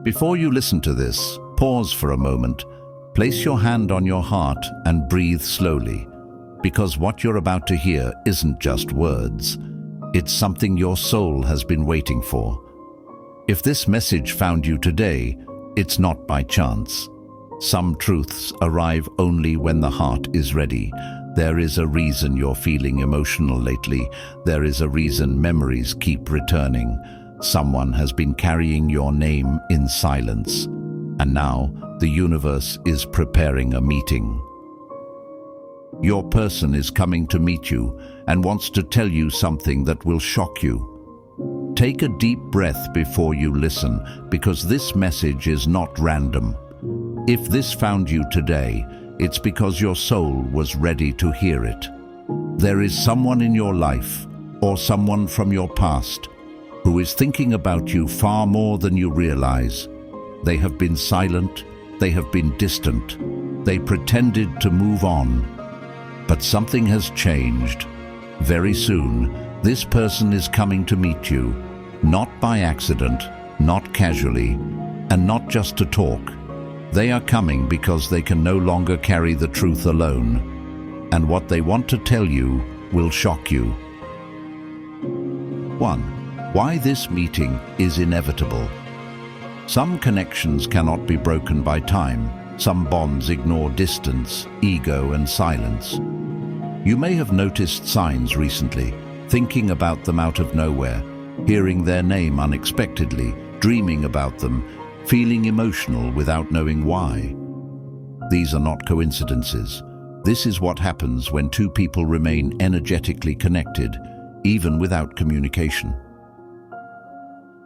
Before you listen to this, pause for a moment, place your hand on your heart and breathe slowly, because what you're about to hear isn't just words. It's something your soul has been waiting for. If this message found you today, it's not by chance. Some truths arrive only when the heart is ready. There is a reason you're feeling emotional lately. There is a reason memories keep returning. Someone has been carrying your name in silence. And now, the universe is preparing a meeting. Your person is coming to meet you and wants to tell you something that will shock you. Take a deep breath before you listen, because this message is not random. If this found you today, it's because your soul was ready to hear it. There is someone in your life, or someone from your past, who is thinking about you far more than you realize. They have been silent, they have been distant, they pretended to move on. But something has changed. Very soon, this person is coming to meet you, not by accident, not casually, and not just to talk. They are coming because they can no longer carry the truth alone, and what they want to tell you will shock you. 1. Why this meeting is inevitable. Some connections cannot be broken by time. Some bonds ignore distance, ego, and silence. You may have noticed signs recently, thinking about them out of nowhere, hearing their name unexpectedly, dreaming about them, feeling emotional without knowing why. These are not coincidences. This is what happens when two people remain energetically connected, even without communication.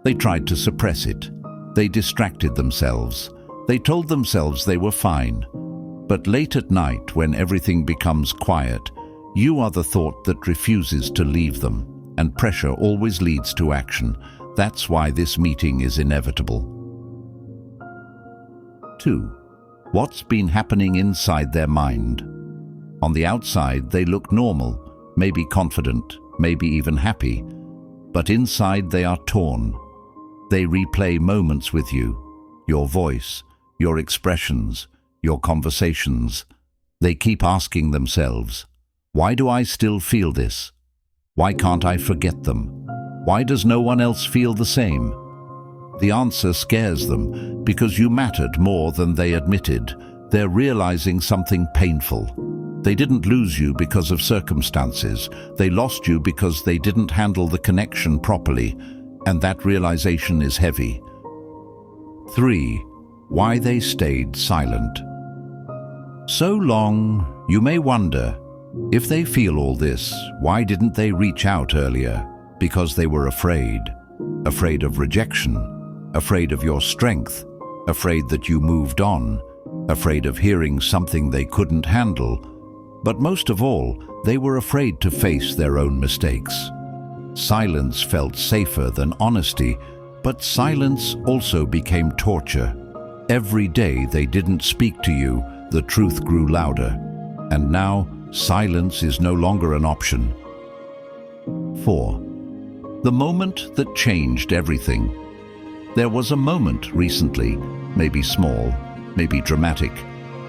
They tried to suppress it. They distracted themselves. They told themselves they were fine. But late at night, when everything becomes quiet, you are the thought that refuses to leave them, and pressure always leads to action. That's why this meeting is inevitable. 2. What's been happening inside their mind? On the outside, they look normal, maybe confident, maybe even happy. But inside, they are torn. They replay moments with you, your voice, your expressions, your conversations. They keep asking themselves, why do I still feel this? Why can't I forget them? Why does no one else feel the same? The answer scares them because you mattered more than they admitted. They're realizing something painful. They didn't lose you because of circumstances. They lost you because they didn't handle the connection properly, and that realization is heavy. 3. Why they stayed silent. So long, you may wonder, if they feel all this, why didn't they reach out earlier? Because they were afraid. Afraid of rejection. Afraid of your strength, afraid that you moved on, afraid of hearing something they couldn't handle. But most of all, they were afraid to face their own mistakes. Silence felt safer than honesty, but silence also became torture. Every day they didn't speak to you, the truth grew louder. And now, silence is no longer an option. 4. The moment that changed everything. There was a moment recently, maybe small, maybe dramatic,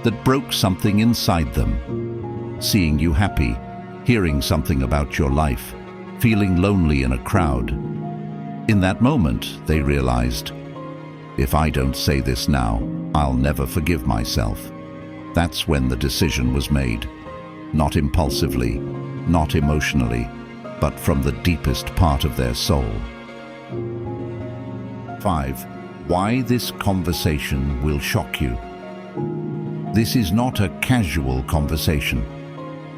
that broke something inside them. Seeing you happy, hearing something about your life, feeling lonely in a crowd. In that moment, they realized, if I don't say this now, I'll never forgive myself. That's when the decision was made. Not impulsively, not emotionally, but from the deepest part of their soul. 5. Why this conversation will shock you. This is not a casual conversation.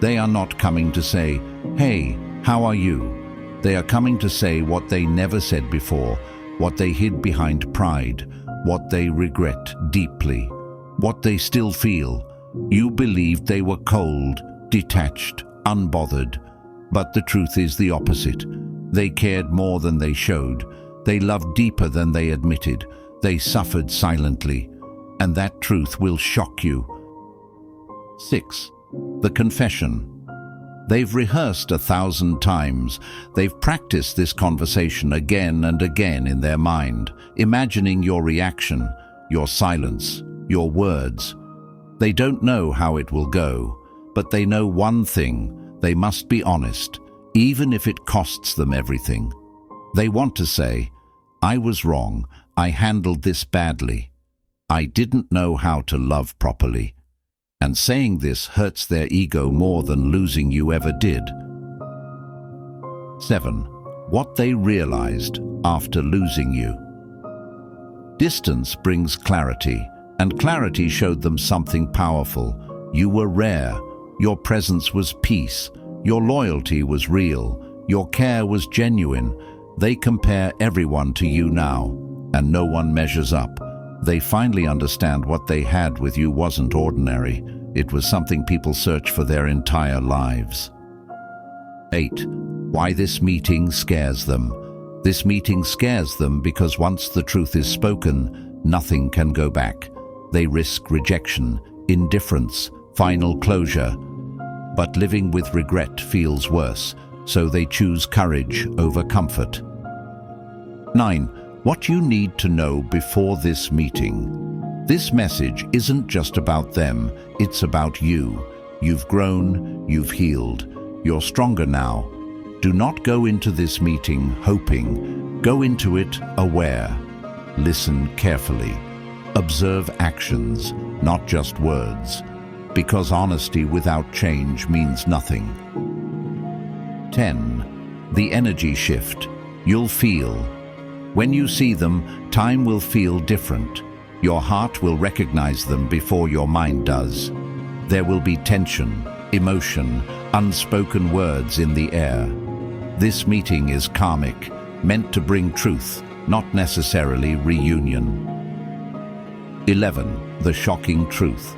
They are not coming to say, hey, how are you? They are coming to say what they never said before, what they hid behind pride, what they regret deeply, what they still feel. You believed they were cold, detached, unbothered, but the truth is the opposite. They cared more than they showed. They loved deeper than they admitted. They suffered silently, and that truth will shock you. 6. The confession. They've rehearsed 1,000 times. They've practiced this conversation again and again in their mind, imagining your reaction, your silence, your words. They don't know how it will go, but they know one thing: they must be honest, even if it costs them everything. They want to say, "I was wrong, I handled this badly. I didn't know how to love properly." And saying this hurts their ego more than losing you ever did. 7. What they realized after losing you. Distance brings clarity, and clarity showed them something powerful. You were rare, your presence was peace, your loyalty was real, your care was genuine. They compare everyone to you now, and no one measures up. They finally understand what they had with you wasn't ordinary. It was something people search for their entire lives. 8. Why this meeting scares them. This meeting scares them because once the truth is spoken, nothing can go back. They risk rejection, indifference, final closure. But living with regret feels worse, so they choose courage over comfort. 9. What you need to know before this meeting. This message isn't just about them, it's about you. You've grown, you've healed, you're stronger now. Do not go into this meeting hoping. Go into it aware. Listen carefully. Observe actions, not just words, because honesty without change means nothing. 10. The energy shift. You'll feel. When you see them, time will feel different. Your heart will recognize them before your mind does. There will be tension, emotion, unspoken words in the air. This meeting is karmic, meant to bring truth, not necessarily reunion. 11. The shocking truth.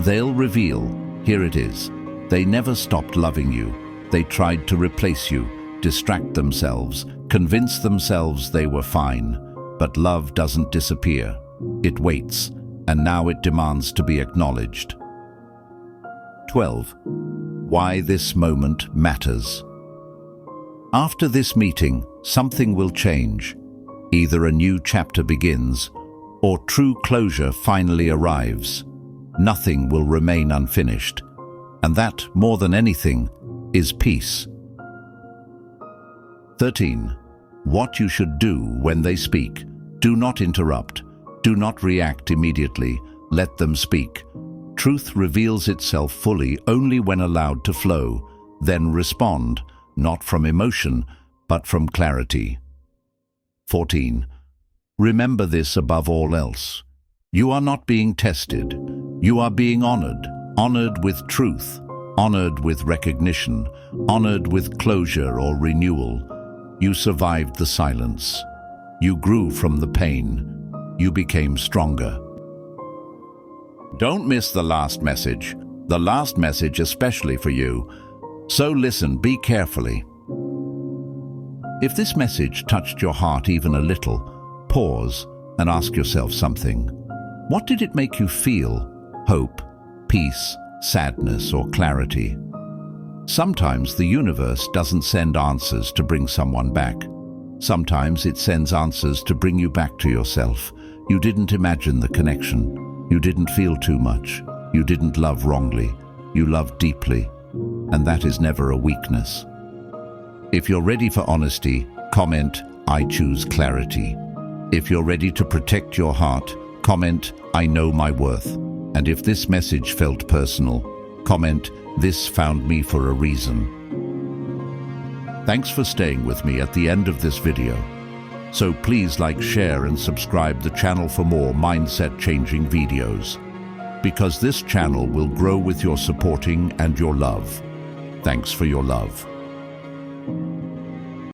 They'll reveal, here it is. They never stopped loving you. They tried to replace you, distract themselves, convince themselves they were fine. But love doesn't disappear. It waits, and now it demands to be acknowledged. 12. Why this moment matters. After this meeting, something will change. Either a new chapter begins, or true closure finally arrives. Nothing will remain unfinished, and that, more than anything, is peace. 13. What you should do when they speak. Do not interrupt. Do not react immediately. Let them speak. Truth reveals itself fully only when allowed to flow. Then respond, not from emotion, but from clarity. 14. Remember this above all else. You are not being tested. You are being honored. Honored with truth. Honored with recognition. Honored with closure or renewal. You survived the silence. You grew from the pain. You became stronger. Don't miss the last message. The last message especially for you. So listen, be carefully. If this message touched your heart even a little, pause and ask yourself something. What did it make you feel? Hope, peace, sadness, or clarity? Sometimes the universe doesn't send answers to bring someone back. Sometimes it sends answers to bring you back to yourself. You didn't imagine the connection. You didn't feel too much. You didn't love wrongly. You loved deeply. And that is never a weakness. If you're ready for honesty, comment, "I choose clarity." If you're ready to protect your heart, comment, "I know my worth." And if this message felt personal, comment, "This found me for a reason." Thanks for staying with me at the end of this video. So please like, share, and subscribe the channel for more mindset-changing videos. Because this channel will grow with your supporting and your love. Thanks for your love.